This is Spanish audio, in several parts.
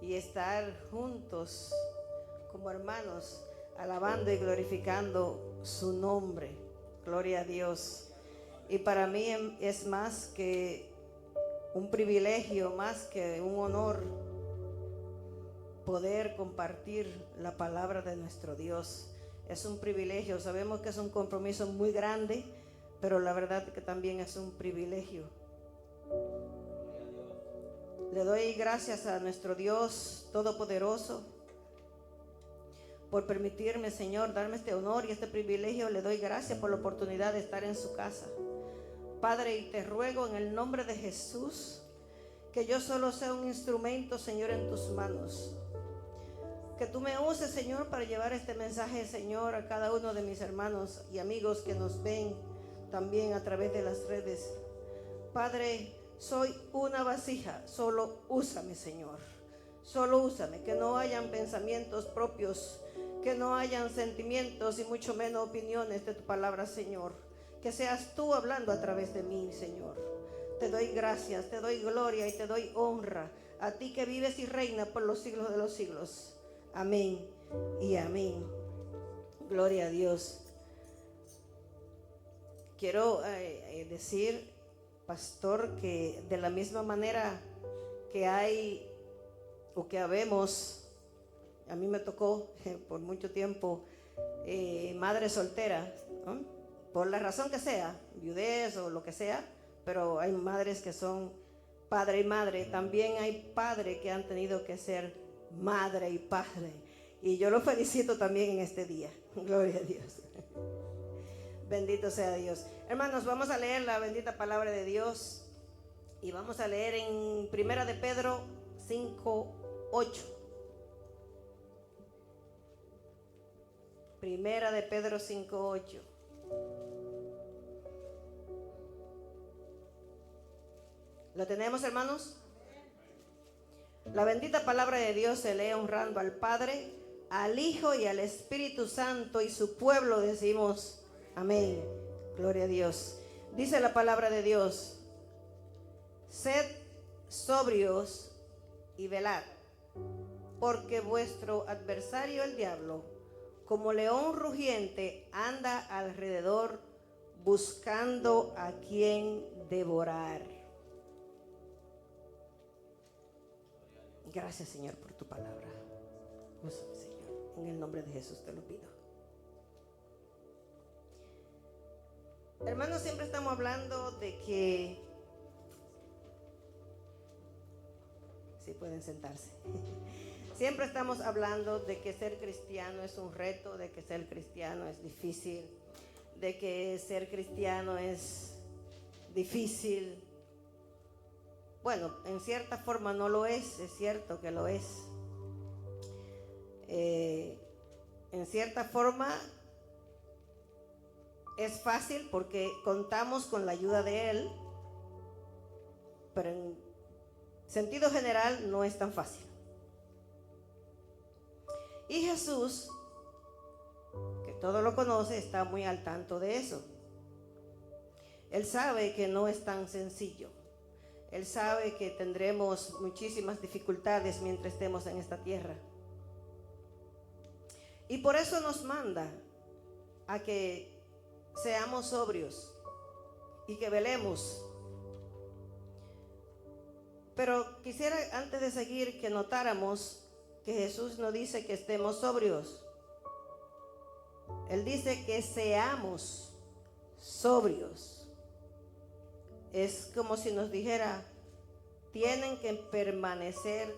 y estar juntos como hermanos, alabando y glorificando su nombre. Gloria a Dios. Y para mí es más que un privilegio, más que un honor, poder compartir la palabra de nuestro Dios. Es un privilegio. Sabemos que es un compromiso muy grande, pero la verdad que también es un privilegio. Le doy gracias a nuestro Dios Todopoderoso por permitirme, Señor, darme este honor y este privilegio. Le doy gracias por la oportunidad de estar en su casa. Padre, y te ruego en el nombre de Jesús que yo solo sea un instrumento, Señor, en tus manos. Que tú me uses, Señor, para llevar este mensaje, Señor, a cada uno de mis hermanos y amigos que nos ven también a través de las redes. Padre, soy una vasija, solo úsame, Señor. Solo úsame, que no hayan pensamientos propios, que no hayan sentimientos y mucho menos opiniones de tu palabra, Señor. Que seas tú hablando a través de mí, Señor. Te doy gracias, te doy gloria y te doy honra a ti que vives y reinas por los siglos de los siglos. Amén y amén. Gloria a Dios. Quiero decir, pastor, que de la misma manera que hay o que habemos, a mí me tocó por mucho tiempo madre soltera, ¿no? Por la razón que sea, viudez o lo que sea, pero hay madres que son padre y madre. También hay padres que han tenido que ser madre y padre, y yo lo felicito también en este día. Gloria a Dios. Bendito sea Dios. Hermanos, vamos a leer la bendita palabra de Dios y vamos a leer en Primera de Pedro 5:8. Primera de Pedro 5:8. ¿Lo tenemos, hermanos? La bendita palabra de Dios se lee honrando al Padre, al Hijo y al Espíritu Santo, y su pueblo decimos amén. Gloria a Dios. Dice la palabra de Dios: sed sobrios y velad, porque vuestro adversario el diablo, como león rugiente, anda alrededor buscando a quien devorar. Gracias, Señor, por tu palabra. Úsame, Señor, en el nombre de Jesús te lo pido. Hermanos, siempre estamos hablando de que, si pueden sentarse, siempre estamos hablando de que ser cristiano es un reto, de que ser cristiano es difícil, de que ser cristiano es difícil. Bueno, en cierta forma no lo es cierto que lo es. En cierta forma es fácil porque contamos con la ayuda de Él, pero en sentido general no es tan fácil. Y Jesús, que todo lo conoce, está muy al tanto de eso. Él sabe que no es tan sencillo. Él sabe que tendremos muchísimas dificultades mientras estemos en esta tierra. Y por eso nos manda a que seamos sobrios y que velemos. Pero quisiera, antes de seguir, que notáramos que Jesús no dice que estemos sobrios. Él dice que seamos sobrios. Es como si nos dijera: tienen que permanecer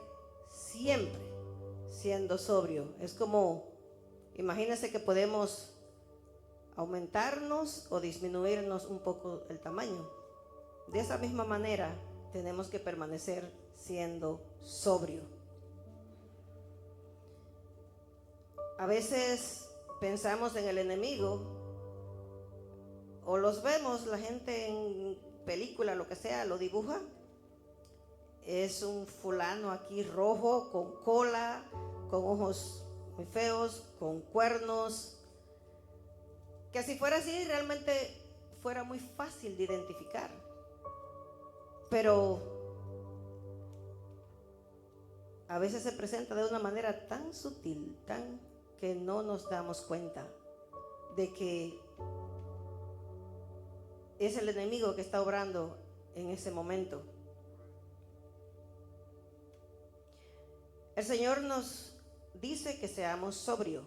siempre siendo sobrio. Es como, imagínense que podemos aumentarnos o disminuirnos un poco el tamaño. De esa misma manera tenemos que permanecer siendo sobrio. A veces pensamos en el enemigo, o los vemos, la gente en película, lo que sea, lo dibuja. Es un fulano aquí rojo, con cola, con ojos muy feos, con cuernos, que si fuera así realmente fuera muy fácil de identificar. Pero a veces se presenta de una manera tan sutil, tan que no nos damos cuenta de que es el enemigo que está obrando en ese momento. El Señor nos dice que seamos sobrios.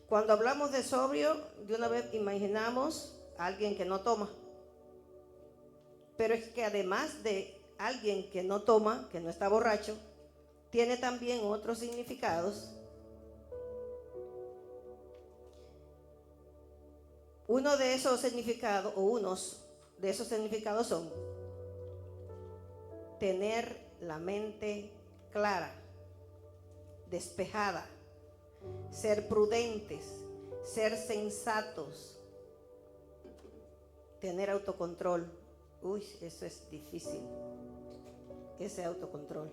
Cuando hablamos de sobrio, de una vez imaginamos a alguien que no toma. Pero es que además de alguien que no toma, que no está borracho, tiene también otros significados. Uno de esos significados, o unos de esos significados son tener la mente clara, despejada, ser prudentes, ser sensatos, tener autocontrol. Uy, eso es difícil, ese autocontrol.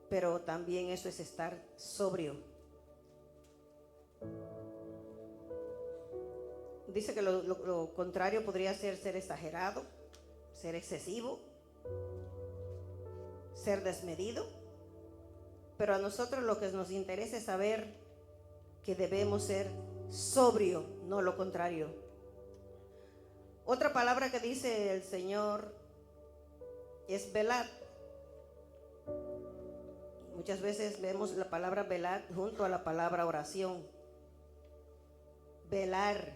Pero también eso es estar sobrio. Dice que lo contrario podría ser exagerado, ser excesivo, ser desmedido. Pero a nosotros lo que nos interesa es saber que debemos ser sobrio, no lo contrario. Otra palabra que dice el Señor es velar. Muchas veces vemos la palabra velar junto a la palabra oración. Velar.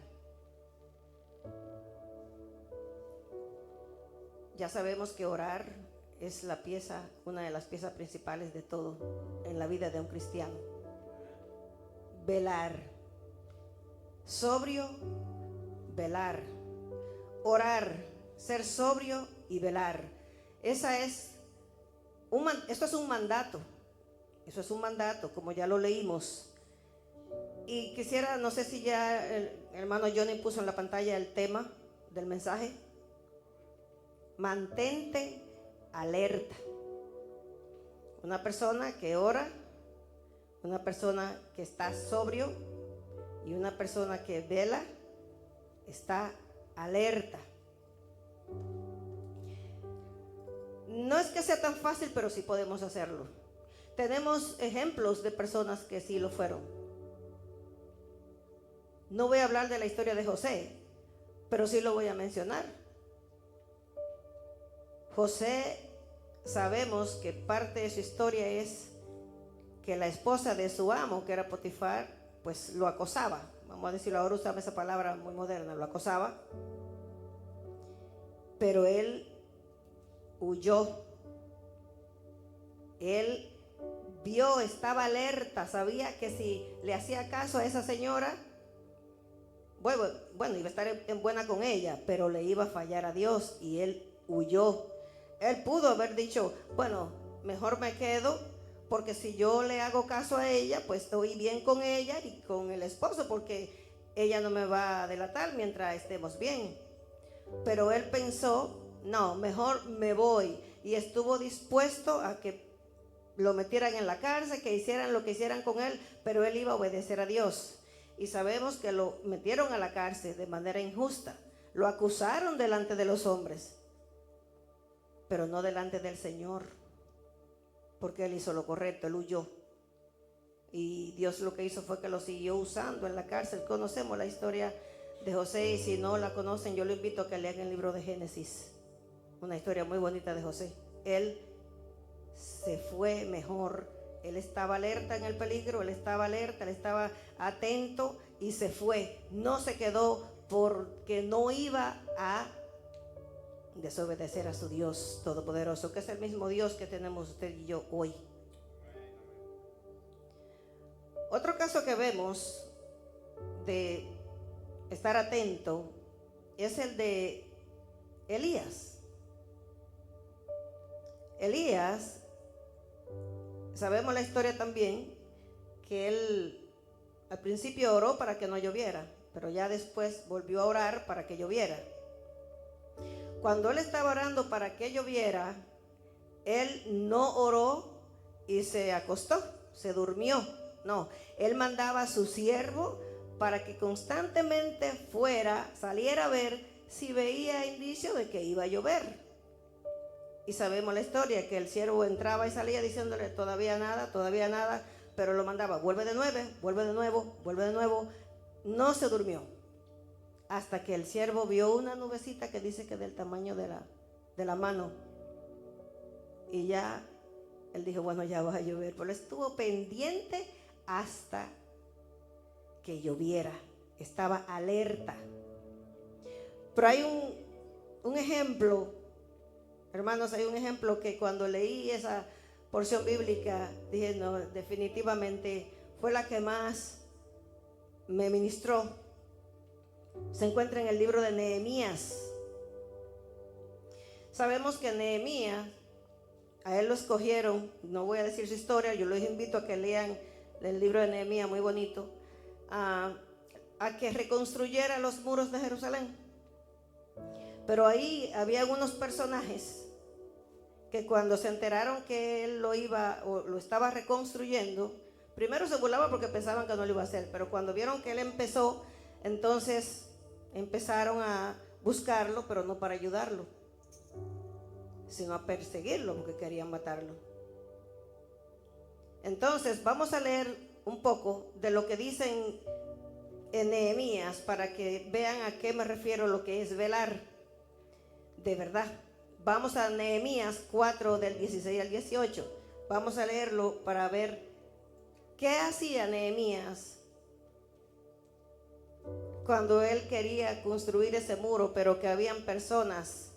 Ya sabemos que orar es una de las piezas principales de todo en la vida de un cristiano. Velar. Sobrio, velar. Orar, ser sobrio y velar. Esto es un mandato. Eso es un mandato, como ya lo leímos. Y quisiera, no sé si ya el hermano Johnny puso en la pantalla el tema del mensaje. Mantente alerta. Una persona que ora, una persona que está sobrio y una persona que vela está alerta. No es que sea tan fácil, pero sí podemos hacerlo. Tenemos ejemplos de personas que sí lo fueron. No voy a hablar de la historia de José, pero sí lo voy a mencionar. José, sabemos que parte de su historia es que la esposa de su amo, que era Potifar, pues lo acosaba. Vamos a decirlo ahora, usamos esa palabra muy moderna, lo acosaba. Pero él huyó. Él vio, estaba alerta, sabía que si le hacía caso a esa señora, bueno, iba a estar en buena con ella, pero le iba a fallar a Dios y él huyó. Él pudo haber dicho, bueno, mejor me quedo, porque si yo le hago caso a ella, pues estoy bien con ella y con el esposo, porque ella no me va a delatar mientras estemos bien. Pero él pensó, no, mejor me voy, y estuvo dispuesto a que lo metieran en la cárcel, que hicieran lo que hicieran con él, pero él iba a obedecer a Dios. Y sabemos que lo metieron a la cárcel de manera injusta, lo acusaron delante de los hombres, pero no delante del Señor, porque él hizo lo correcto, él huyó. Y Dios lo que hizo fue que lo siguió usando en la cárcel. Conocemos la historia de José, y si no la conocen, yo lo invito a que lean el libro de Génesis. Una historia muy bonita de José. Él se fue mejor. Él estaba alerta en el peligro, él estaba alerta, él estaba atento y se fue. No se quedó porque no iba a desobedecer a su Dios todopoderoso, que es el mismo Dios que tenemos usted y yo hoy. Otro caso que vemos de estar atento es el de Elías. Elías, sabemos la historia también, que él al principio oró para que no lloviera, pero ya después volvió a orar para que lloviera. Cuando él estaba orando para que lloviera, él no oró y se acostó, se durmió. No, él mandaba a su siervo para que constantemente saliera a ver si veía indicio de que iba a llover. Y sabemos la historia, que el siervo entraba y salía diciéndole todavía nada, pero lo mandaba, vuelve de nuevo, vuelve de nuevo, vuelve de nuevo. No se durmió hasta que el siervo vio una nubecita que dice que del tamaño de la mano. Y ya él dijo, bueno, ya va a llover, pero estuvo pendiente hasta que lloviera. Estaba alerta. Pero hay un ejemplo, hermanos, hay un ejemplo que cuando leí esa porción bíblica dije, no, definitivamente fue la que más me ministró. Se encuentra en el libro de Nehemías. Sabemos que Nehemías, a él lo escogieron, no voy a decir su historia, yo los invito a que lean el libro de Nehemías, muy bonito, a que reconstruyera los muros de Jerusalén. Pero ahí había algunos personajes que cuando se enteraron que él lo estaba reconstruyendo, primero se burlaban porque pensaban que no lo iba a hacer, pero cuando vieron que él empezó, entonces empezaron a buscarlo, pero no para ayudarlo, sino a perseguirlo porque querían matarlo. Entonces vamos a leer un poco de lo que dicen en Nehemías para que vean a qué me refiero lo que es velar de verdad. Vamos a Nehemías 4 del 16 al 18. Vamos a leerlo para ver qué hacía Nehemías cuando él quería construir ese muro, pero que habían personas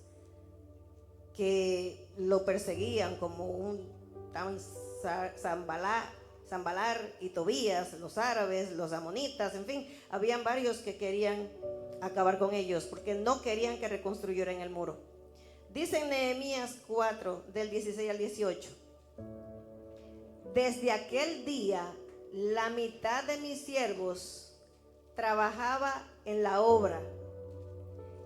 que lo perseguían, como Sanbalar y Tobías, los árabes, los amonitas, en fin, habían varios que querían acabar con ellos porque no querían que reconstruyeran el muro. Dice en Nehemías 4 del 16 al 18: desde aquel día la mitad de mis siervos trabajaba en la obra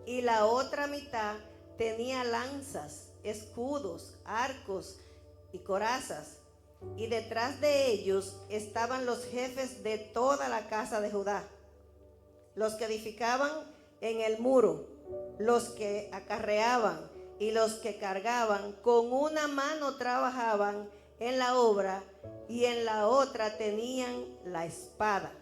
y la otra mitad tenía lanzas, escudos, arcos y corazas, y detrás de ellos estaban los jefes de toda la casa de Judá, los que edificaban en el muro, los que acarreaban y los que cargaban. Con una mano trabajaban en la obra y en la otra tenían la espada,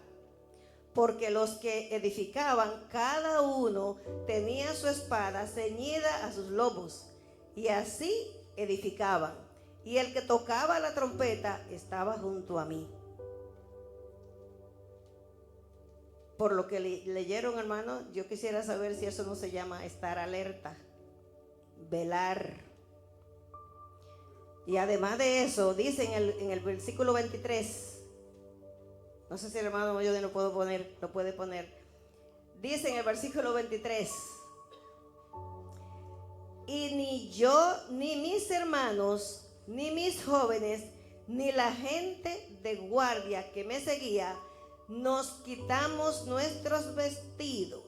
porque los que edificaban, cada uno tenía su espada ceñida a sus lomos, y así edificaban. Y el que tocaba la trompeta estaba junto a mí. Por lo que leyeron, hermano, yo quisiera saber si eso no se llama estar alerta, velar. Y además de eso, dice en el versículo 23, no sé si el hermano Moyode lo puede poner. Dice en el versículo 23: y ni yo, ni mis hermanos, ni mis jóvenes, ni la gente de guardia que me seguía, nos quitamos nuestros vestidos.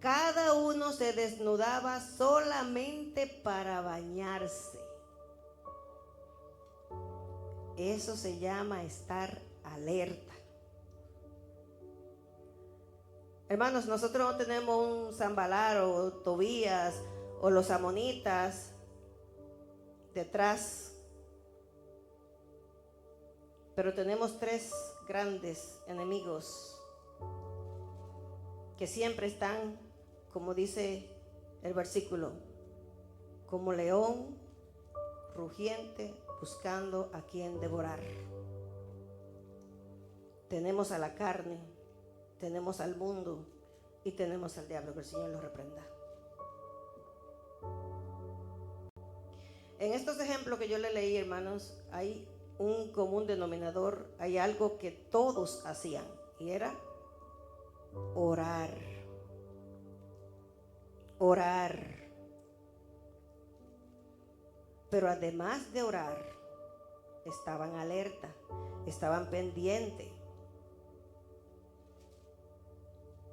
Cada uno se desnudaba solamente para bañarse. Eso se llama estar alerta. Hermanos, nosotros no tenemos un Sanbalar o Tobías o los amonitas detrás, pero tenemos tres grandes enemigos que siempre están, como dice el versículo, como león rugiente buscando a quien devorar. Tenemos a la carne, tenemos al mundo y tenemos al diablo. Que el Señor los reprenda. En estos ejemplos que yo le leí, hermanos, hay un común denominador, hay algo que todos hacían, y era orar. Orar. Pero además de orar, estaban alerta, estaban pendientes.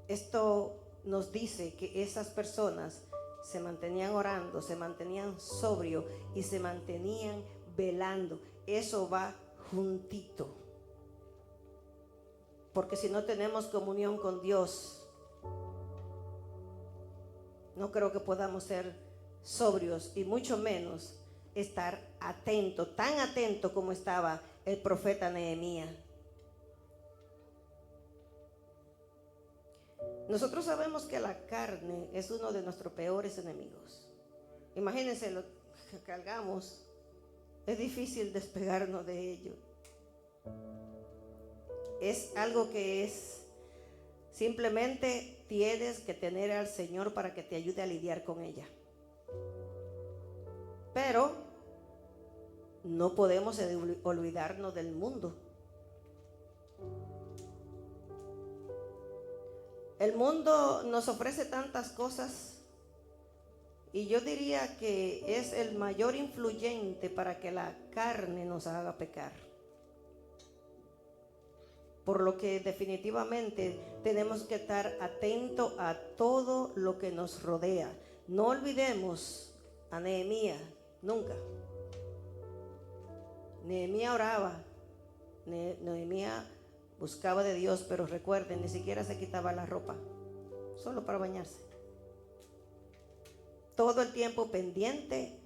Esto nos dice que esas personas se mantenían orando, se mantenían sobrios y se mantenían velando. Eso va juntito. Porque si no tenemos comunión con Dios, no creo que podamos ser sobrios y mucho menos estar atento, tan atento como estaba el profeta Nehemías. Nosotros sabemos que la carne es uno de nuestros peores enemigos. Imagínense lo que cargamos. Es difícil despegarnos de ello. Es algo que es simplemente tienes que tener al Señor para que te ayude a lidiar con ella. Pero no podemos olvidarnos del mundo. El mundo nos ofrece tantas cosas y yo diría que es el mayor influyente para que la carne nos haga pecar. Por lo que definitivamente tenemos que estar atentos a todo lo que nos rodea. No olvidemos a Nehemías, nunca. Nehemías oraba, Nehemías buscaba de Dios, pero recuerden, ni siquiera se quitaba la ropa, solo para bañarse. Todo el tiempo pendiente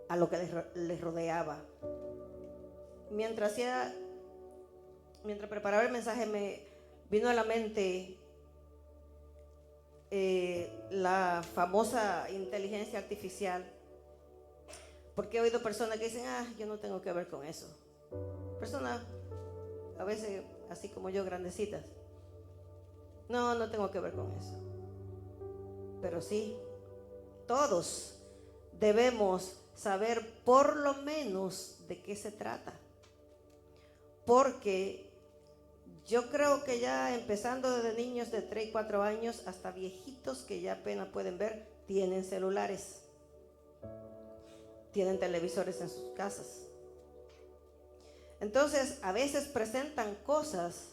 a lo que les rodeaba. Mientras preparaba el mensaje, me vino a la mente la famosa inteligencia artificial, porque he oído personas que dicen, yo no tengo que ver con eso. Personas a veces así como yo, grandecitas, no tengo que ver con eso. Pero sí, todos debemos saber por lo menos de qué se trata, porque yo creo que ya empezando desde niños de 3 y 4 años hasta viejitos que ya apenas pueden ver, tienen celulares, tienen televisores en sus casas. Entonces a veces presentan cosas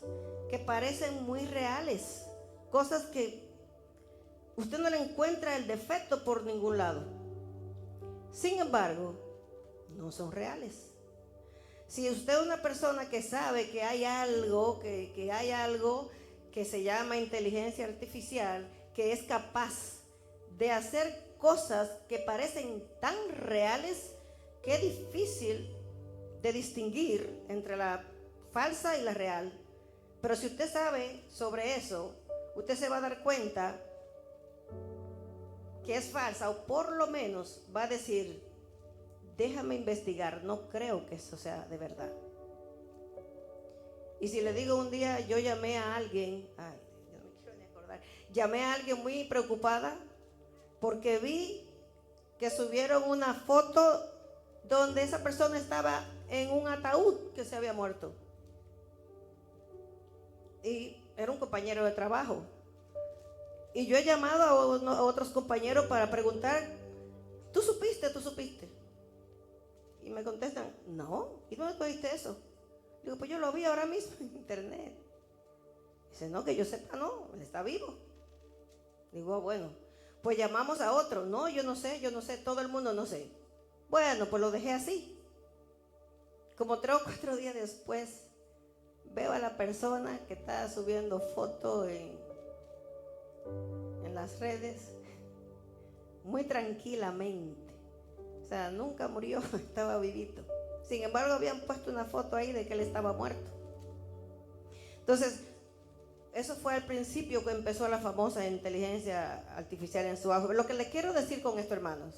que parecen muy reales, cosas que usted no le encuentra el defecto por ningún lado. Sin embargo, no son reales. Si usted es una persona que sabe que hay algo, que hay algo que se llama inteligencia artificial, que es capaz de hacer cosas que parecen tan reales que es difícil de distinguir entre la falsa y la real. Pero si usted sabe sobre eso, usted se va a dar cuenta que es falsa, o por lo menos va a decir, déjame investigar, no creo que eso sea de verdad. Y si le digo, un día yo llamé a alguien, no me quiero ni acordar, llamé a alguien muy preocupada porque vi que subieron una foto donde esa persona estaba en un ataúd que se había muerto. Y era un compañero de trabajo. Y yo he llamado a otros compañeros para preguntar, ¿tú supiste? Y me contestan, no. ¿Y dónde tú viste eso? Digo, pues yo lo vi ahora mismo en internet. Dice, no, que yo sepa, no, él está vivo. Digo, bueno, pues llamamos a otro. No, yo no sé, todo el mundo no sé. Bueno, pues lo dejé así. Como 3 o 4 días después, veo a la persona que está subiendo fotos en las redes, muy tranquilamente. O sea, nunca murió, estaba vivito. Sin embargo, habían puesto una foto ahí de que él estaba muerto. Entonces, eso fue al principio que empezó la famosa inteligencia artificial en su auge. Lo que les quiero decir con esto, hermanos,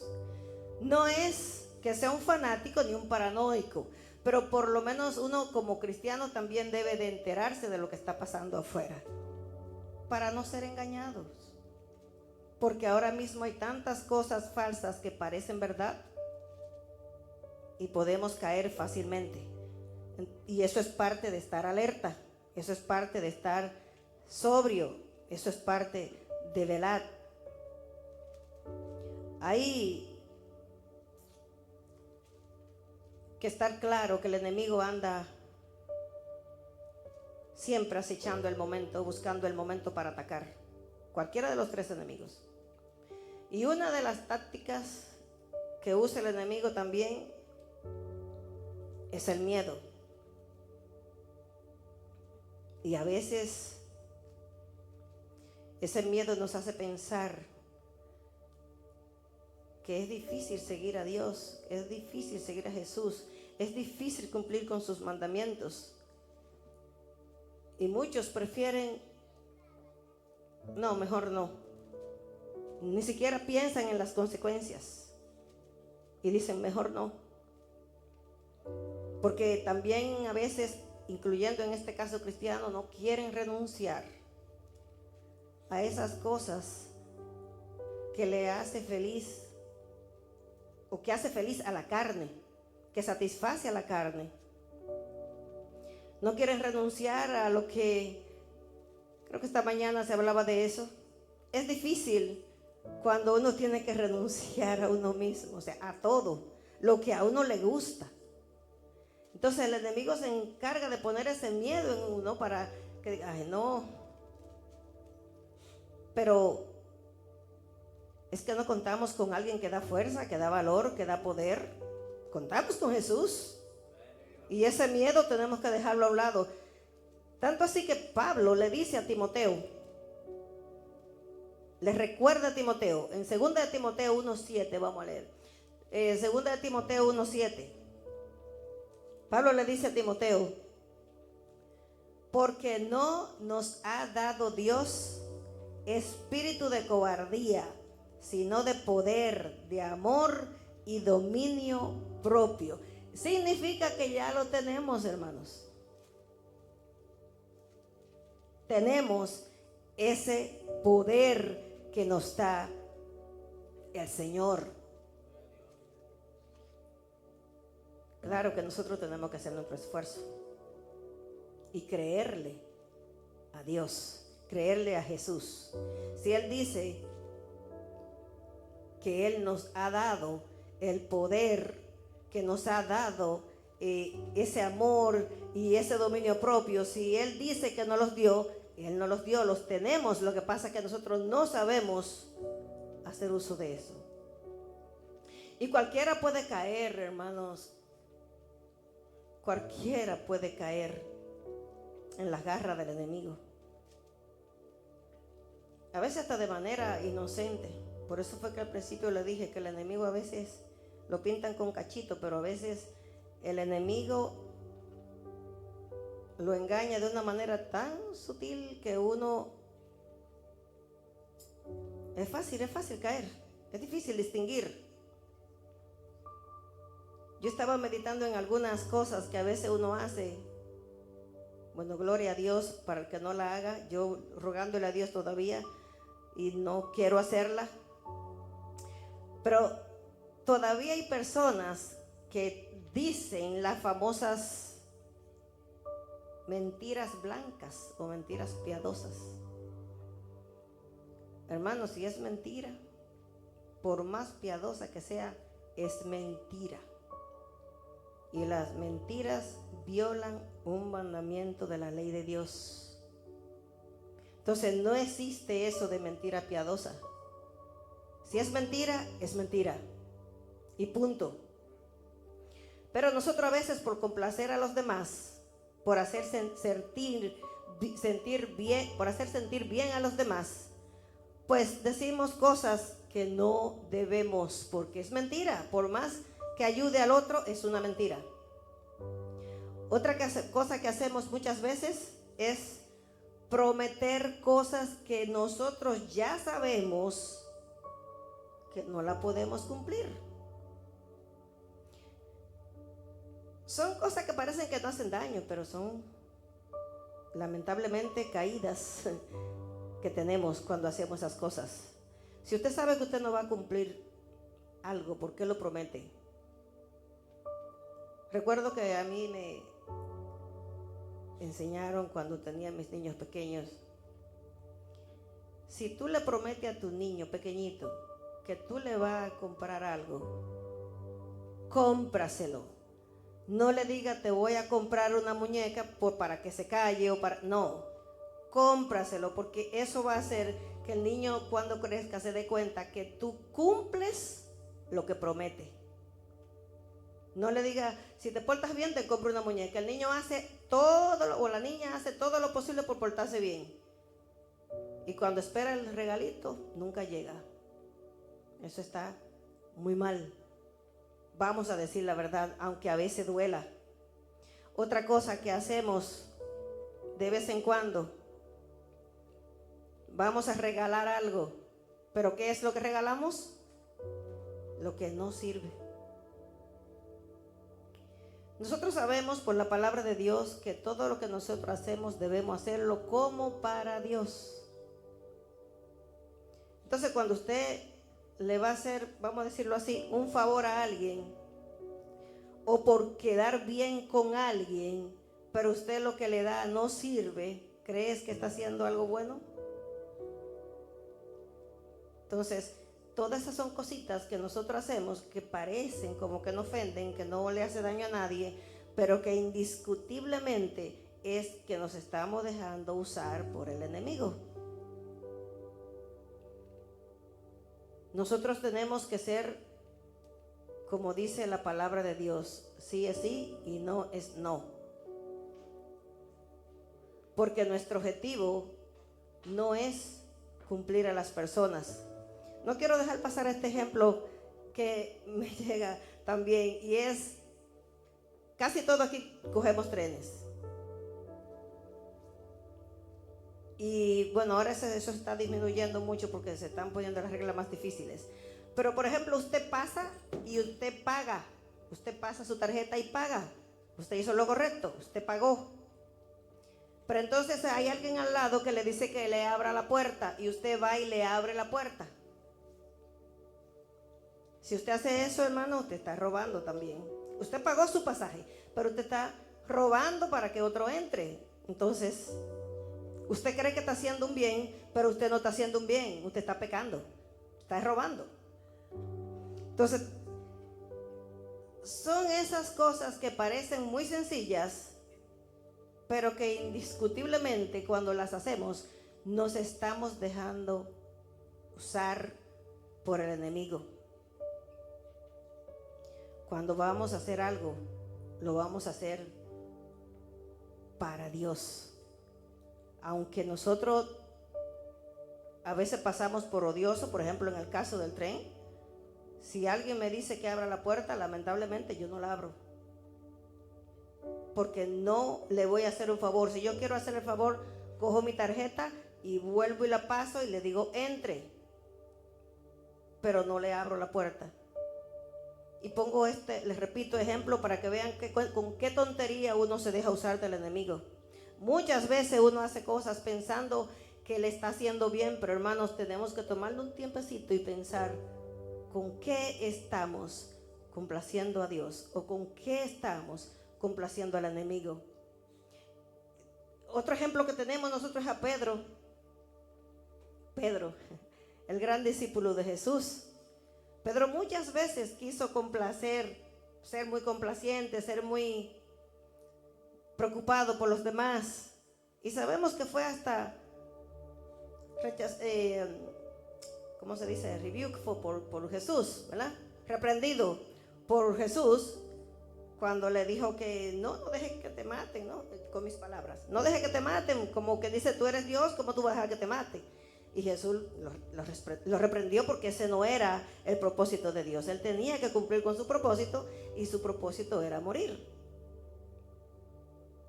no es que sea un fanático ni un paranoico, pero por lo menos uno como cristiano también debe de enterarse de lo que está pasando afuera, para no ser engañados. Porque ahora mismo hay tantas cosas falsas que parecen verdad y podemos caer fácilmente. Y eso es parte de estar alerta, eso es parte de estar sobrio, eso es parte de velar. Hay que estar claro que el enemigo anda siempre acechando el momento, buscando el momento para atacar. Cualquiera de los 3 enemigos. Y una de las tácticas que usa el enemigo también es el miedo. Y a veces ese miedo nos hace pensar que es difícil seguir a Dios, es difícil seguir a Jesús, es difícil cumplir con sus mandamientos. Y muchos prefieren, no, mejor no. Ni siquiera piensan en las consecuencias. Y dicen, mejor no. Porque también a veces, incluyendo en este caso cristiano, no quieren renunciar a esas cosas que le hace feliz o que hace feliz a la carne, que satisface a la carne. No quieren renunciar a lo que, creo que esta mañana se hablaba de eso. Es difícil cuando uno tiene que renunciar a uno mismo, o sea, a todo lo que a uno le gusta. Entonces el enemigo se encarga de poner ese miedo en uno para que diga, ay, no. Pero es que no contamos con alguien que da fuerza, que da valor, que da poder. Contamos con Jesús. Y ese miedo tenemos que dejarlo a un lado. Tanto así que Pablo le dice a Timoteo, le recuerda a Timoteo, en 2 de Timoteo 1:7, vamos a leer. 2 de Timoteo 1:7. Pablo le dice a Timoteo, porque no nos ha dado Dios espíritu de cobardía, sino de poder, de amor y dominio propio. Significa que ya lo tenemos, hermanos. Tenemos ese poder que nos da el Señor. Claro que nosotros tenemos que hacer nuestro esfuerzo y creerle a Dios, creerle a Jesús. Si Él dice que Él nos ha dado el poder, que nos ha dado ese amor y ese dominio propio, si Él dice que no los dio, Él no los dio, los tenemos. Lo que pasa es que nosotros no sabemos hacer uso de eso. Y cualquiera puede caer, hermanos. Cualquiera puede caer en las garras del enemigo. A veces hasta de manera inocente. Por eso fue que al principio le dije que el enemigo a veces lo pintan con cachito, pero a veces el enemigo lo engaña de una manera tan sutil que uno... Es fácil caer. Es difícil distinguir. Yo estaba meditando en algunas cosas que a veces uno hace. Bueno, gloria a Dios para el que no la haga. Yo rogándole a Dios todavía y no quiero hacerla. Pero todavía hay personas que dicen las famosas mentiras blancas o mentiras piadosas. Hermanos, si es mentira, por más piadosa que sea, es mentira. Y las mentiras violan un mandamiento de la ley de Dios. Entonces no existe eso de mentira piadosa. Si es mentira, es mentira. Y punto. Pero nosotros a veces por complacer a los demás, por hacer sentir bien a los demás, pues decimos cosas que no debemos, porque es mentira. Por más que ayude al otro, es una mentira. Otra cosa que hacemos muchas veces es prometer cosas que nosotros ya sabemos que no la podemos cumplir. Son cosas que parecen que no hacen daño, pero son lamentablemente caídas que tenemos cuando hacemos esas cosas. Si usted sabe que usted no va a cumplir algo, ¿por qué lo promete? Recuerdo que a mí me enseñaron cuando tenía mis niños pequeños. Si tú le prometes a tu niño pequeñito que tú le vas a comprar algo, cómpraselo. No le diga te voy a comprar una muñeca para que se calle no, cómpraselo, porque eso va a hacer que el niño cuando crezca se dé cuenta que tú cumples lo que promete. No le diga, si te portas bien te compro una muñeca. El niño hace todo, o la niña hace todo lo posible por portarse bien. Y cuando espera el regalito, nunca llega. Eso está muy mal. Vamos a decir la verdad, aunque a veces duela. Otra cosa que hacemos de vez en cuando, vamos a regalar algo. ¿Pero qué es lo que regalamos? Lo que no sirve. Nosotros sabemos por la palabra de Dios que todo lo que nosotros hacemos debemos hacerlo como para Dios. Entonces, cuando usted le va a hacer, vamos a decirlo así, un favor a alguien, o por quedar bien con alguien, pero usted lo que le da no sirve, ¿crees que está haciendo algo bueno? Entonces, todas esas son cositas que nosotros hacemos que parecen como que no ofenden, que no le hace daño a nadie, pero que indiscutiblemente es que nos estamos dejando usar por el enemigo. Nosotros tenemos que ser, como dice la palabra de Dios, sí es sí y no es no. Porque nuestro objetivo no es cumplir a las personas. No quiero dejar pasar este ejemplo que me llega también, y es, casi todos aquí cogemos trenes. Y bueno, ahora eso está disminuyendo mucho porque se están poniendo las reglas más difíciles. Pero por ejemplo, usted pasa y usted paga. Usted pasa su tarjeta y paga. Usted hizo lo correcto, usted pagó. Pero entonces hay alguien al lado que le dice que le abra la puerta y usted va y le abre la puerta. Si usted hace eso, hermano, usted está robando también. Usted pagó su pasaje, pero usted está robando para que otro entre. Entonces, usted cree que está haciendo un bien, pero usted no está haciendo un bien. Usted está pecando, está robando. Entonces, son esas cosas que parecen muy sencillas, pero que indiscutiblemente cuando las hacemos, nos estamos dejando usar por el enemigo. Cuando vamos a hacer algo, lo vamos a hacer para Dios. Aunque nosotros a veces pasamos por odioso, por ejemplo en el caso del tren, si alguien me dice que abra la puerta, lamentablemente yo no la abro. Porque no le voy a hacer un favor. Si yo quiero hacer el favor, cojo mi tarjeta y vuelvo y la paso y le digo entre. Pero no le abro la puerta. Y pongo les repito, ejemplo para que vean con qué tontería uno se deja usar del enemigo. Muchas veces uno hace cosas pensando que le está haciendo bien, pero hermanos, tenemos que tomarle un tiempecito y pensar con qué estamos complaciendo a Dios o con qué estamos complaciendo al enemigo. Otro ejemplo que tenemos nosotros es a Pedro, el gran discípulo de Jesús. Pedro muchas veces quiso complacer, ser muy complaciente, ser muy preocupado por los demás. Y sabemos que fue hasta ¿cómo se dice? Rebuke por Jesús, ¿verdad? Reprendido por Jesús cuando le dijo que no dejes que te maten, ¿no? Con mis palabras. No dejes que te maten, como que dice, tú eres Dios, ¿cómo tú vas a dejar que te maten? Y Jesús lo reprendió porque ese no era el propósito de Dios. Él tenía que cumplir con su propósito y su propósito era morir.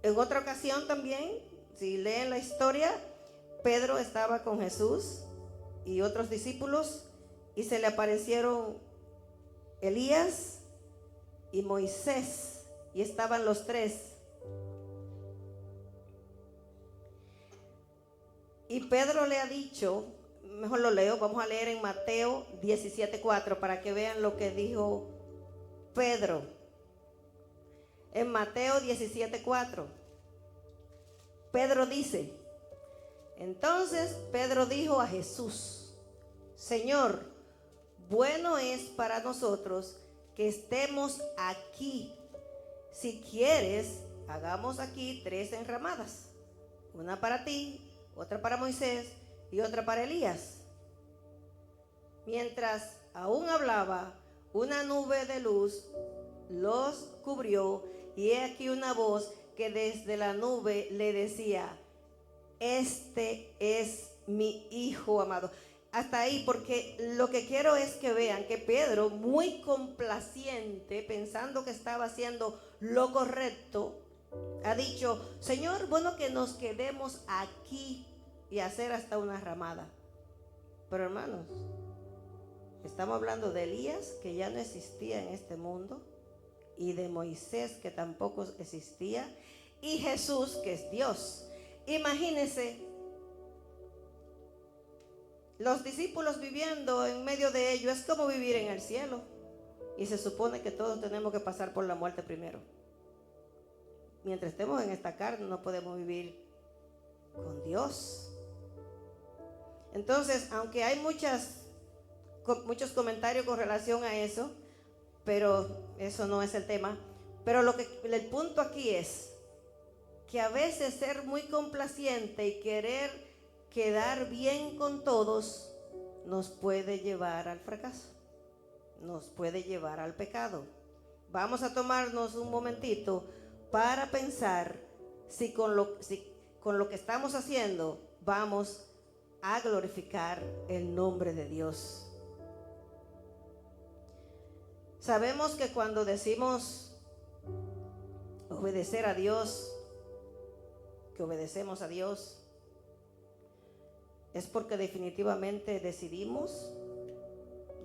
En otra ocasión también, si leen la historia, Pedro estaba con Jesús y otros discípulos y se le aparecieron Elías y Moisés y estaban los tres. Y Pedro le ha dicho, mejor lo leo, vamos a leer en Mateo 17:4 para que vean lo que dijo Pedro. En Mateo 17:4, Pedro dice, entonces Pedro dijo a Jesús, Señor, bueno es para nosotros que estemos aquí. Si quieres, hagamos aquí 3 enramadas, una para ti, otra para Moisés y otra para Elías. Mientras aún hablaba, una nube de luz los cubrió y he aquí una voz que desde la nube le decía, este es mi hijo amado. hasta ahí, porque lo que quiero es que vean que Pedro, muy complaciente, pensando que estaba haciendo lo correcto, ha dicho: Señor, bueno que nos quedemos aquí y hacer hasta una ramada. Pero hermanos, estamos hablando de Elías, que ya no existía en este mundo, y de Moisés, que tampoco existía, y Jesús, que es Dios. Imagínense los discípulos viviendo en medio de ellos. Es como vivir en el cielo, y se supone que todos tenemos que pasar por la muerte primero. Mientras estemos en esta carne no podemos vivir con Dios. Entonces, aunque hay muchos comentarios con relación a eso, pero eso no es el tema. Pero el punto aquí es que a veces ser muy complaciente y querer quedar bien con todos nos puede llevar al fracaso, nos puede llevar al pecado. Vamos a tomarnos un momentito para pensar si con lo que estamos haciendo vamos a glorificar el nombre de Dios. Sabemos que cuando decimos obedecer a Dios, que obedecemos a Dios, es porque definitivamente decidimos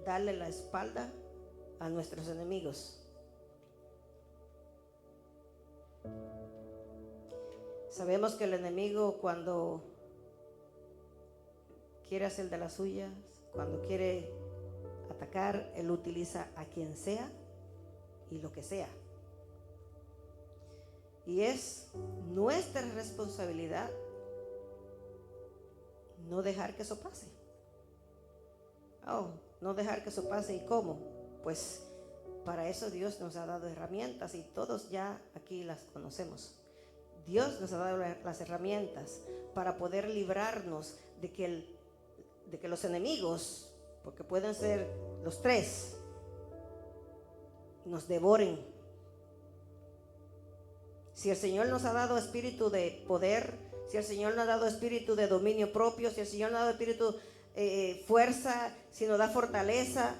darle la espalda a nuestros enemigos. Sabemos que el enemigo, cuando quiere hacer de las suyas, cuando quiere atacar, él utiliza a quien sea y lo que sea. Y es nuestra responsabilidad no dejar que eso pase. No dejar que eso pase. ¿Y cómo? Pues para eso Dios nos ha dado herramientas, y todos ya aquí las conocemos. Dios nos ha dado las herramientas para poder librarnos de que los enemigos, porque pueden ser los tres, nos devoren. Si el Señor nos ha dado espíritu de poder, si el Señor nos ha dado espíritu de dominio propio, si el Señor nos ha dado espíritu fuerza, si nos da fortaleza,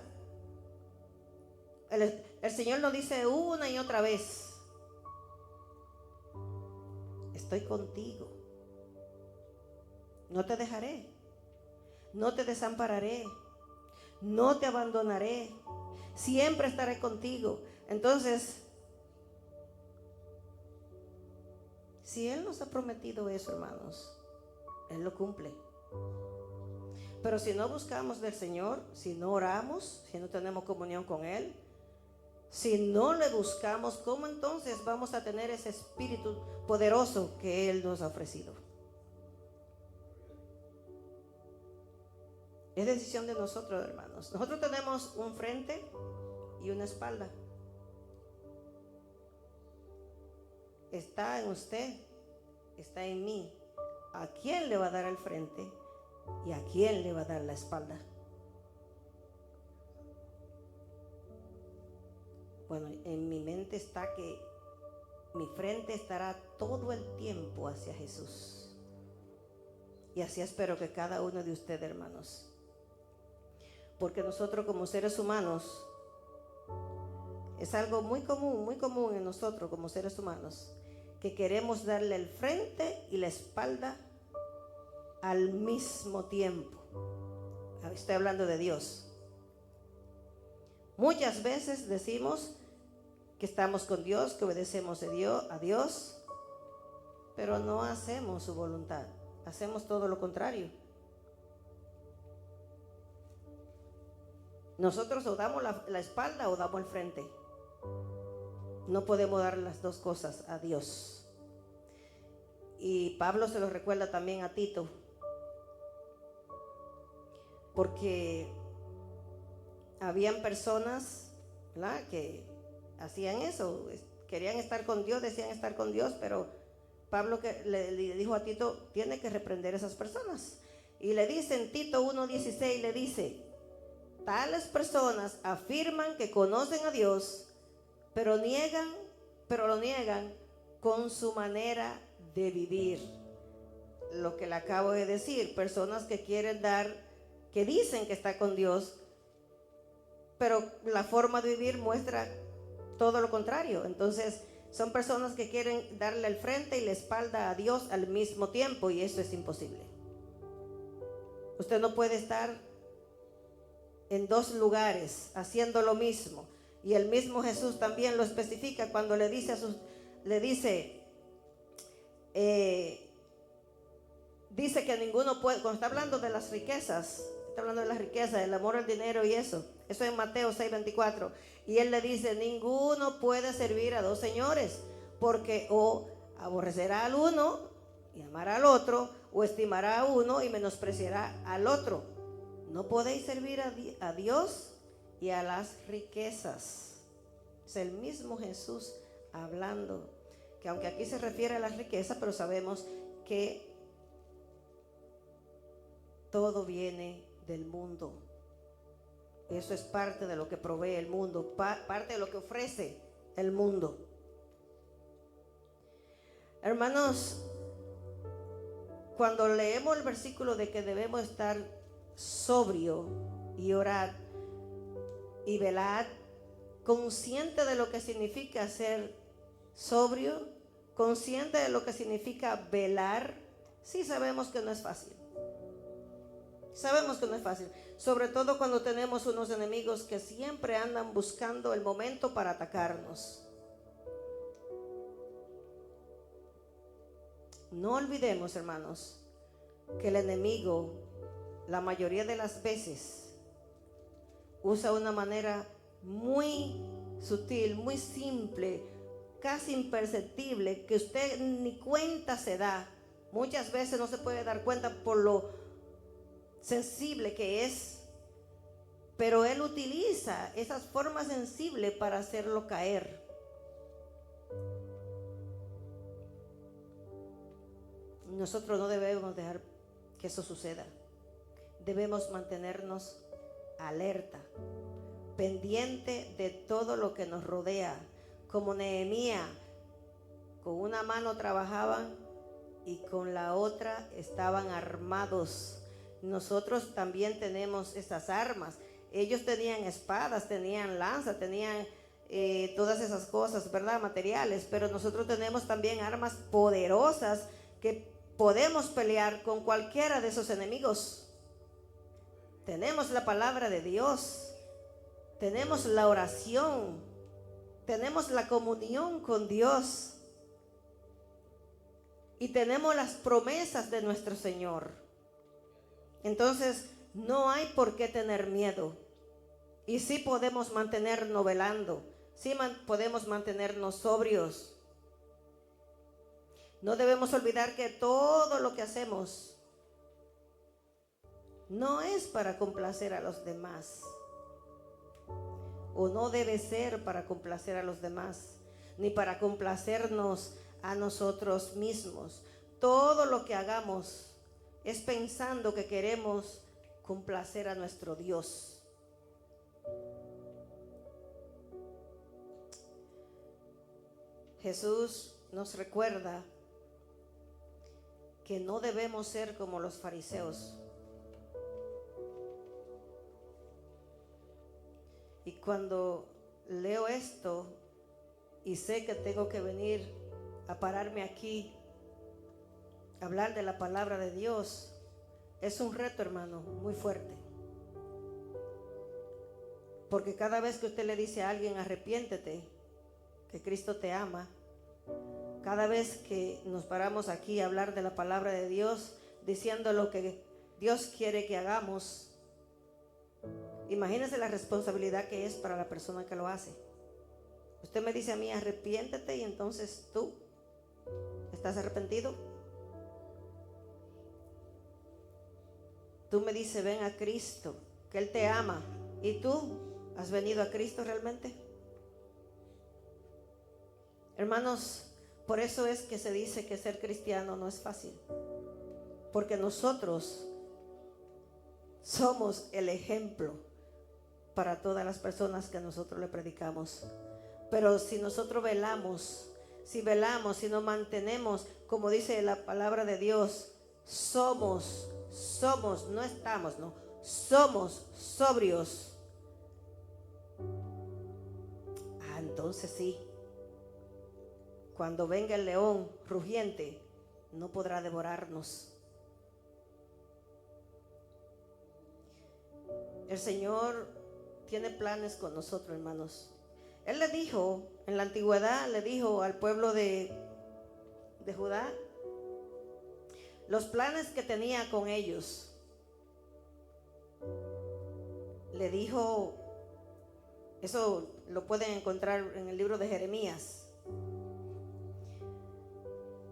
el Señor nos dice una y otra vez: estoy contigo, no te dejaré, no te desampararé, no te abandonaré, siempre estaré contigo. Entonces, si Él nos ha prometido eso, hermanos, Él lo cumple. Pero si no buscamos del Señor, si no oramos, si no tenemos comunión con Él, si no le buscamos, ¿cómo entonces vamos a tener ese espíritu poderoso que Él nos ha ofrecido? Es decisión de nosotros, hermanos. Nosotros tenemos un frente y una espalda. Está en usted, está en mí. ¿A quién le va a dar el frente y a quién le va a dar la espalda? Bueno, en mi mente está que mi frente estará todo el tiempo hacia Jesús. Y así espero que cada uno de ustedes, hermanos. Porque nosotros como seres humanos, es algo muy común en nosotros como seres humanos, que queremos darle el frente y la espalda al mismo tiempo. Estoy hablando de Dios. Muchas veces decimos que estamos con Dios, que obedecemos a Dios, pero no hacemos su voluntad. Hacemos todo lo contrario. Nosotros o damos la espalda o damos el frente. No podemos dar las dos cosas a Dios. Y Pablo se lo recuerda también a Tito, porque habían personas, ¿verdad?, que hacían eso, querían estar con Dios, decían estar con Dios, pero Pablo le dijo a Tito: tiene que reprender a esas personas. Y le dice en Tito 1:16, le dice: tales personas afirman que conocen a Dios, pero lo niegan con su manera de vivir. Lo que le acabo de decir, personas que quieren dar que dicen que está con Dios, pero la forma de vivir muestra todo lo contrario. Entonces son personas que quieren darle el frente y la espalda a Dios al mismo tiempo, y eso es imposible. Usted no puede estar en dos lugares haciendo lo mismo. Y el mismo Jesús también lo especifica cuando le dice dice que ninguno puede, cuando está hablando de las riquezas, está hablando de las riquezas, del amor al dinero y eso en Mateo 6:24, y él le dice: ninguno puede servir a dos señores, porque o aborrecerá al uno y amará al otro, o estimará a uno y menospreciará al otro. No podéis servir a Dios y a las riquezas. Es el mismo Jesús hablando, que aunque aquí se refiere a las riquezas, pero sabemos que todo viene del mundo. Eso es parte de lo que provee el mundo, parte de lo que ofrece el mundo. Hermanos, cuando leemos el versículo de que debemos estar sobrio y orar y velar, consciente de lo que significa ser sobrio, consciente de lo que significa velar, sí sabemos que no es fácil. Sabemos que no es fácil, sobre todo cuando tenemos unos enemigos que siempre andan buscando el momento para atacarnos. No olvidemos, hermanos, que el enemigo, la mayoría de las veces, usa una manera muy sutil, muy simple, casi imperceptible, que usted ni cuenta se da. Muchas veces no se puede dar cuenta por lo sensible que es, pero él utiliza esas formas sensibles para hacerlo caer. Nosotros no debemos dejar que eso suceda. Debemos mantenernos alerta, pendiente de todo lo que nos rodea. Como Nehemías, con una mano trabajaban y con la otra estaban armados. Nosotros también tenemos esas armas. Ellos tenían espadas, tenían lanzas, tenían todas esas cosas, ¿verdad? Materiales, pero nosotros tenemos también armas poderosas que podemos pelear con cualquiera de esos enemigos. Tenemos la palabra de Dios, tenemos la oración, tenemos la comunión con Dios y tenemos las promesas de nuestro Señor. Entonces no hay por qué tener miedo, y sí podemos mantenernos velando, sí podemos mantenernos sobrios. No debemos olvidar que todo lo que hacemos no es para complacer a los demás, o no debe ser para complacer a los demás, ni para complacernos a nosotros mismos. Todo lo que hagamos es pensando que queremos complacer a nuestro Dios. Jesús nos recuerda que no debemos ser como los fariseos. Y cuando leo esto y sé que tengo que venir a pararme aquí, hablar de la palabra de Dios, es un reto, hermano, muy fuerte. Porque cada vez que usted le dice a alguien: arrepiéntete, que Cristo te ama, cada vez que nos paramos aquí a hablar de la palabra de Dios, diciendo lo que Dios quiere que hagamos, imagínese la responsabilidad que es para la persona que lo hace. Usted me dice a mí: arrepiéntete, y entonces tú estás arrepentido. Tú me dices: ven a Cristo, que Él te ama. ¿Y tú has venido a Cristo realmente? Hermanos, por eso es que se dice que ser cristiano no es fácil, porque nosotros somos el ejemplo para todas las personas que nosotros le predicamos. Pero si nosotros velamos, si nos mantenemos, como dice la palabra de Dios, somos, no estamos, no, somos sobrios. Entonces sí, cuando venga el león rugiente, no podrá devorarnos. El Señor tiene planes con nosotros, hermanos. Él le dijo, en la antigüedad, le dijo al pueblo de Judá, los planes que tenía con ellos. Le dijo, eso lo pueden encontrar en el libro de Jeremías.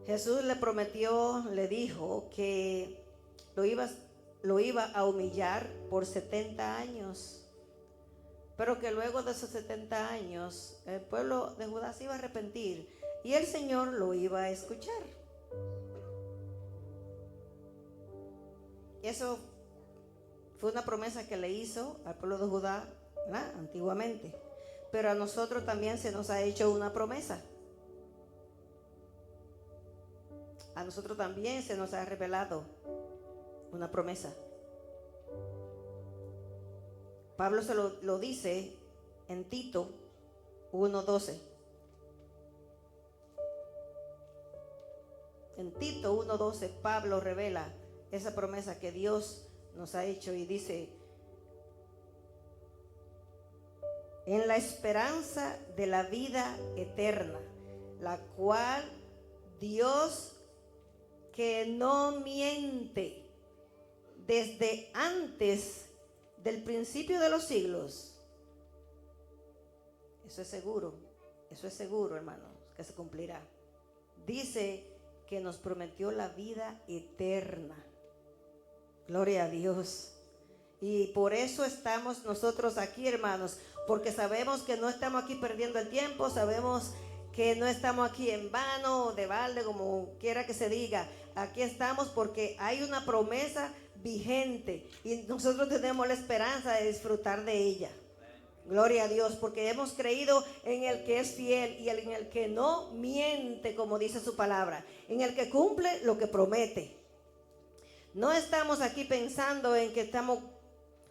Jesús le prometió, le dijo que lo iba a humillar por 70 años. Pero que luego de esos 70 años el pueblo de Judá se iba a arrepentir y el Señor lo iba a escuchar. Eso fue una promesa que le hizo al pueblo de Judá, ¿verdad?, antiguamente. Pero a nosotros también se nos ha hecho una promesa. A nosotros también se nos ha revelado una promesa. Pablo se lo dice en Tito 1:12. En Tito 1:12 Pablo revela esa promesa que Dios nos ha hecho y dice: en la esperanza de la vida eterna, la cual Dios, que no miente, desde antes del principio de los siglos. Eso es seguro, hermanos, que se cumplirá. Dice que nos prometió la vida eterna. Gloria a Dios. Y por eso estamos nosotros aquí, hermanos, porque sabemos que no estamos aquí perdiendo el tiempo, sabemos que no estamos aquí en vano o de balde, como quiera que se diga. Aquí estamos porque hay una promesa vigente y nosotros tenemos la esperanza de disfrutar de ella. Gloria a Dios, porque hemos creído en el que es fiel y en el que no miente, como dice su palabra, en el que cumple lo que promete. No estamos aquí pensando en que estamos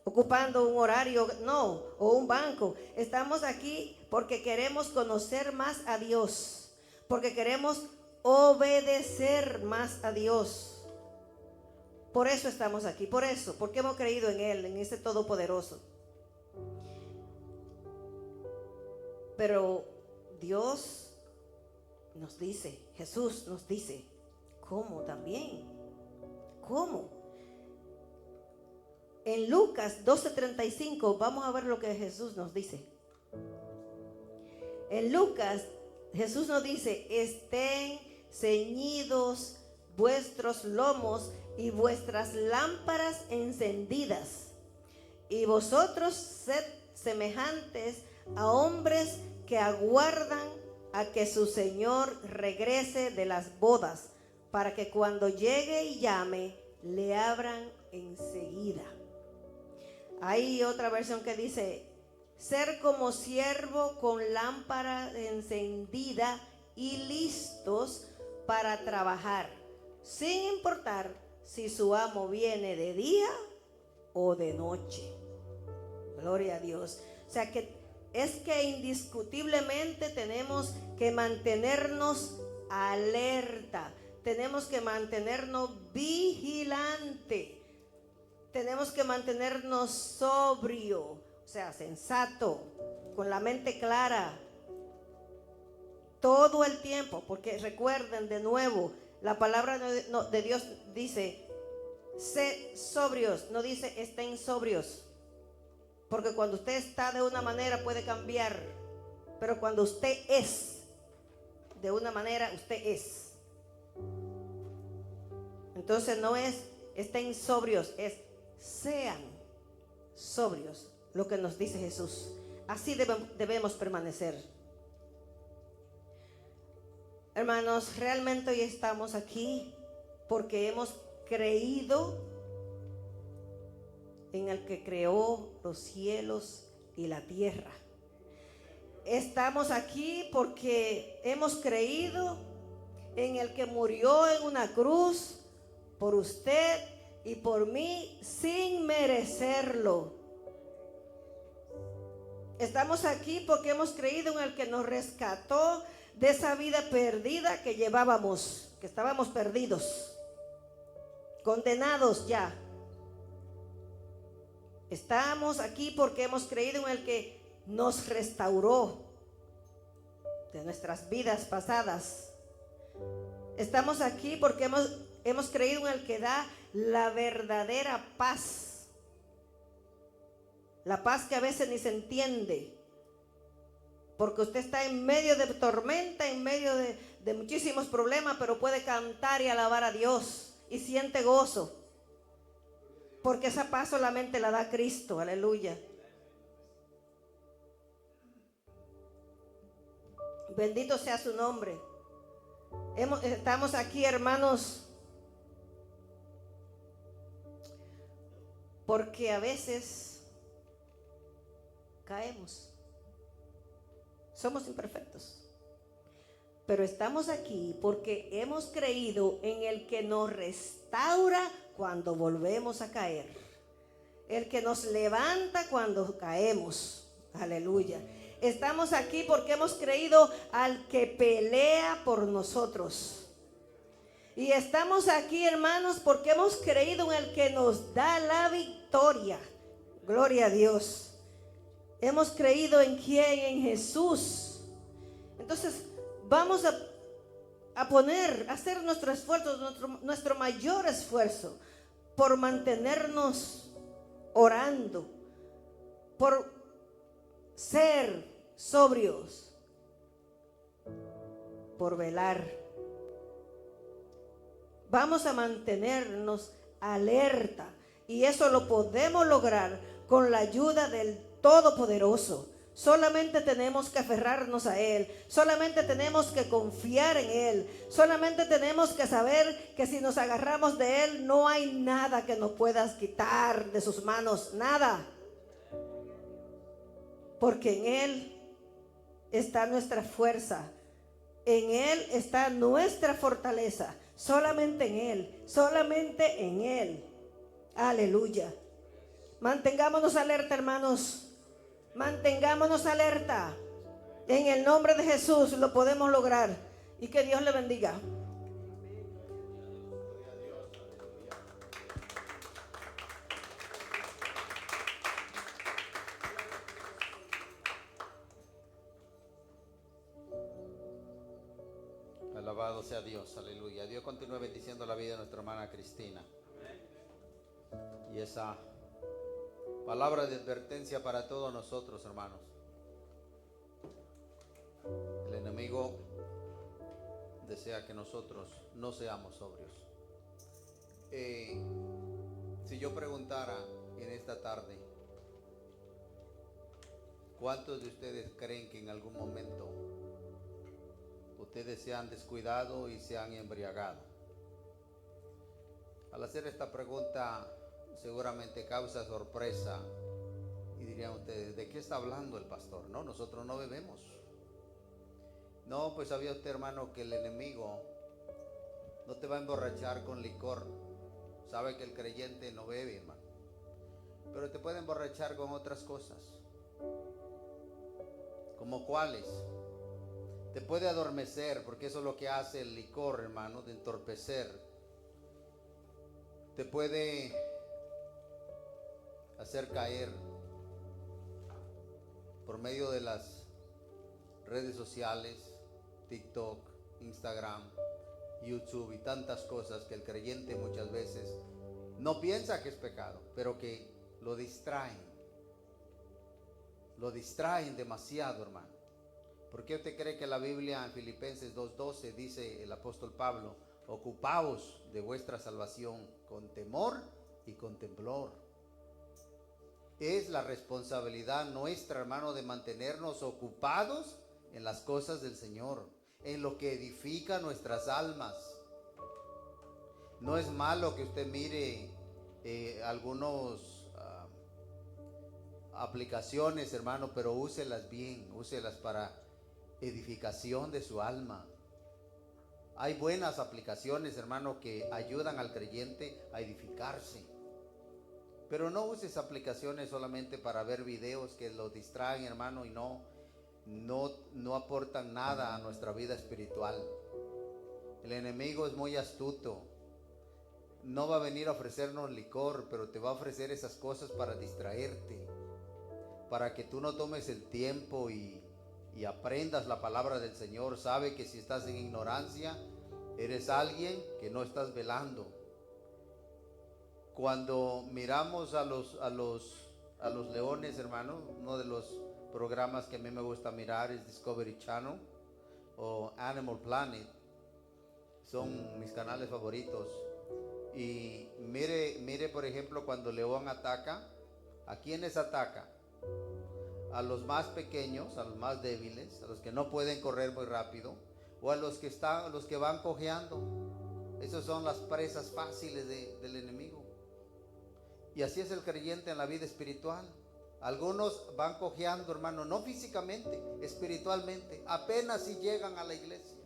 ocupando un horario, no, o un banco. Estamos aquí porque queremos conocer más a Dios, porque queremos obedecer más a Dios. Por eso estamos aquí, porque hemos creído en Él, en ese Todopoderoso. Pero Dios nos dice, Jesús nos dice, ¿cómo también? ¿Cómo? En Lucas 12:35 vamos a ver lo que Jesús nos dice. En Lucas, Jesús nos dice: estén ceñidos vuestros lomos y vuestras lámparas encendidas, y vosotros sed semejantes a hombres que aguardan a que su Señor regrese de las bodas, para que cuando llegue y llame, le abran enseguida. Hay otra versión que dice: ser como siervo con lámpara encendida y listos para trabajar, sin importar si su amo viene de día o de noche. Gloria a Dios. O sea que es que indiscutiblemente tenemos que mantenernos alerta, tenemos que mantenernos vigilante, tenemos que mantenernos sobrio, o sea, sensato, con la mente clara, todo el tiempo, porque recuerden de nuevo, la palabra de Dios dice: sed sobrios, no dice estén sobrios. Porque cuando usted está de una manera puede cambiar, pero cuando usted es de una manera, usted es. Entonces no es estén sobrios, es sean sobrios, lo que nos dice Jesús. Así debemos permanecer. Hermanos, realmente hoy estamos aquí porque hemos creído en el que creó los cielos y la tierra. Estamos aquí porque hemos creído en el que murió en una cruz por usted y por mí sin merecerlo. Estamos aquí porque hemos creído en el que nos rescató de esa vida perdida que llevábamos, que estábamos perdidos, condenados ya. Estamos aquí porque hemos creído en el que nos restauró de nuestras vidas pasadas. Estamos aquí porque hemos creído en el que da la verdadera paz. La paz que a veces ni se entiende. Porque usted está en medio de tormenta, en medio de muchísimos problemas, pero puede cantar y alabar a Dios y siente gozo. Porque esa paz solamente la da Cristo. Aleluya. Bendito sea su nombre. Estamos aquí, hermanos, porque a veces caemos. Somos imperfectos. Pero estamos aquí porque hemos creído en el que nos restaura cuando volvemos a caer. El que nos levanta cuando caemos. Aleluya. Estamos aquí porque hemos creído al que pelea por nosotros. Y estamos aquí, hermanos, porque hemos creído en el que nos da la victoria. Gloria a Dios. Hemos creído en quién, en Jesús. Entonces vamos a hacer nuestro esfuerzo, nuestro mayor esfuerzo por mantenernos orando, por ser sobrios, por velar. Vamos a mantenernos alerta y eso lo podemos lograr con la ayuda del Todopoderoso. Solamente tenemos que aferrarnos a Él. Solamente tenemos que confiar en Él. Solamente tenemos que saber que si nos agarramos de Él, no hay nada que nos puedas quitar de sus manos. Nada. Porque en Él está nuestra fuerza. En Él está nuestra fortaleza. Solamente en Él. Solamente en Él. Aleluya. Mantengámonos alerta, hermanos. Mantengámonos alerta. En el nombre de Jesús lo podemos lograr. Y que Dios le bendiga. Alabado sea Dios, aleluya. Dios continúe bendiciendo la vida de nuestra hermana Cristina. Y esa palabra de advertencia para todos nosotros, hermanos. El enemigo desea que nosotros no seamos sobrios. Si yo preguntara en esta tarde, ¿cuántos de ustedes creen que en algún momento ustedes se han descuidado y se han embriagado? Al hacer esta pregunta seguramente causa sorpresa y dirían ustedes, ¿de qué está hablando el pastor? No, nosotros no bebemos. No, pues sabía usted, hermano, que el enemigo no te va a emborrachar con licor. Sabe que el creyente no bebe, hermano, pero te puede emborrachar con otras cosas. ¿Como cuáles? Te puede adormecer, porque eso es lo que hace el licor, hermano, de entorpecer. Te puede hacer caer por medio de las redes sociales, TikTok, Instagram, YouTube y tantas cosas que el creyente muchas veces no piensa que es pecado, pero que lo distraen demasiado, hermano. ¿Por qué usted cree que la Biblia en Filipenses 2:12 dice el apóstol Pablo, ocupaos de vuestra salvación con temor y con temblor? Es la responsabilidad nuestra, hermano, de mantenernos ocupados en las cosas del Señor, en lo que edifica nuestras almas. No es malo que usted mire algunos aplicaciones, hermano, pero úselas bien, úselas para edificación de su alma. Hay buenas aplicaciones, hermano, que ayudan al creyente a edificarse. Pero no uses aplicaciones solamente para ver videos que lo distraen, hermano, y no aportan nada a nuestra vida espiritual. El enemigo es muy astuto. No va a venir a ofrecernos licor, pero te va a ofrecer esas cosas para distraerte, para que tú no tomes el tiempo y aprendas la palabra del Señor. Sabe que si estás en ignorancia, eres alguien que no estás velando. Cuando miramos a los leones, hermano, uno de los programas que a mí me gusta mirar es Discovery Channel o Animal Planet. Son mis canales favoritos. Y mire por ejemplo, cuando el león ataca, ¿a quiénes ataca? A los más pequeños, a los más débiles, a los que no pueden correr muy rápido, o a los que van cojeando. Esas son las presas fáciles del enemigo. Y así es el creyente en la vida espiritual. Algunos van cojeando, hermano, no físicamente, espiritualmente. Apenas si llegan a la iglesia.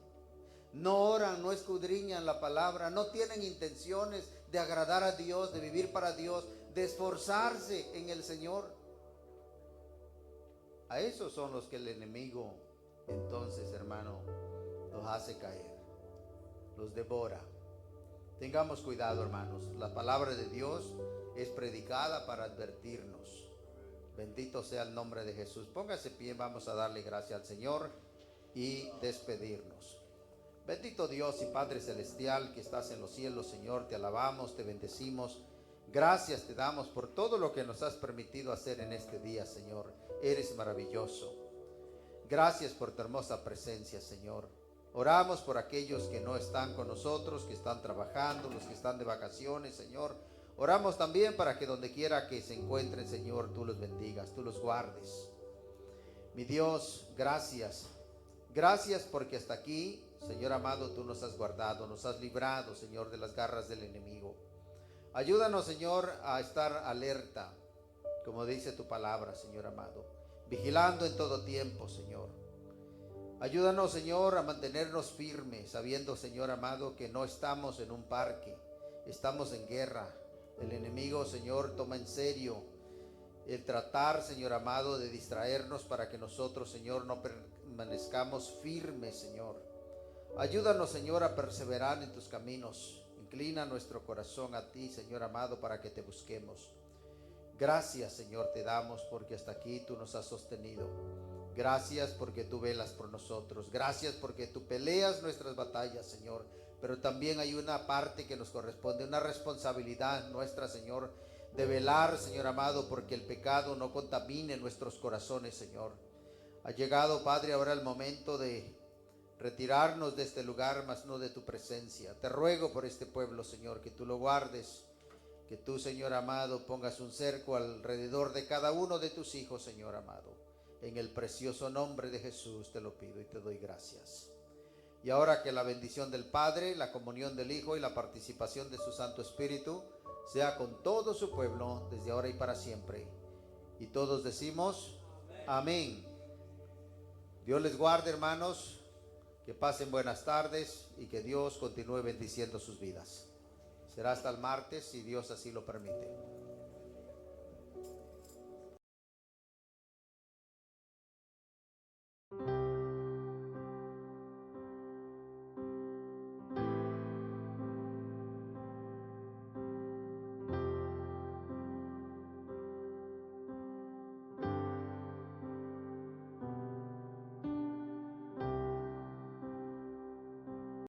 No oran, no escudriñan la palabra, no tienen intenciones de agradar a Dios, de vivir para Dios, de esforzarse en el Señor. A esos son los que el enemigo, entonces, hermano, los hace caer, los devora. Tengamos cuidado, hermanos. La palabra de Dios es predicada para advertirnos. Bendito sea el nombre de Jesús. Póngase pie, vamos a darle gracias al Señor y despedirnos. Bendito Dios y Padre Celestial que estás en los cielos, Señor, te alabamos, te bendecimos. Gracias te damos por todo lo que nos has permitido hacer en este día, Señor. Eres maravilloso. Gracias por tu hermosa presencia, Señor. Oramos por aquellos que no están con nosotros, que están trabajando, los que están de vacaciones, Señor. Oramos también para que donde quiera que se encuentren, Señor, tú los bendigas, tú los guardes. Mi Dios, gracias. Gracias porque hasta aquí, Señor amado, tú nos has guardado, nos has librado, Señor, de las garras del enemigo. Ayúdanos, Señor, a estar alerta, como dice tu palabra, Señor amado, vigilando en todo tiempo, Señor. Ayúdanos, Señor, a mantenernos firmes, sabiendo, Señor amado, que no estamos en un parque, estamos en guerra. El enemigo, Señor, toma en serio el tratar, Señor amado, de distraernos para que nosotros, Señor, no permanezcamos firmes, Señor. Ayúdanos, Señor, a perseverar en tus caminos. Inclina nuestro corazón a ti, Señor amado, para que te busquemos. Gracias, Señor, te damos porque hasta aquí tú nos has sostenido. Gracias porque tú velas por nosotros. Gracias porque tú peleas nuestras batallas, Señor. Pero también hay una parte que nos corresponde, una responsabilidad nuestra, Señor, de velar, Señor amado, porque el pecado no contamine nuestros corazones, Señor. Ha llegado, Padre, ahora el momento de retirarnos de este lugar, mas no de tu presencia. Te ruego por este pueblo, Señor, que tú lo guardes, que tú, Señor amado, pongas un cerco alrededor de cada uno de tus hijos, Señor amado. En el precioso nombre de Jesús te lo pido y te doy gracias. Y ahora que la bendición del Padre, la comunión del Hijo y la participación de su Santo Espíritu sea con todo su pueblo desde ahora y para siempre. Y todos decimos amén. Dios les guarde, hermanos. Que pasen buenas tardes y que Dios continúe bendiciendo sus vidas. Será hasta el martes si Dios así lo permite.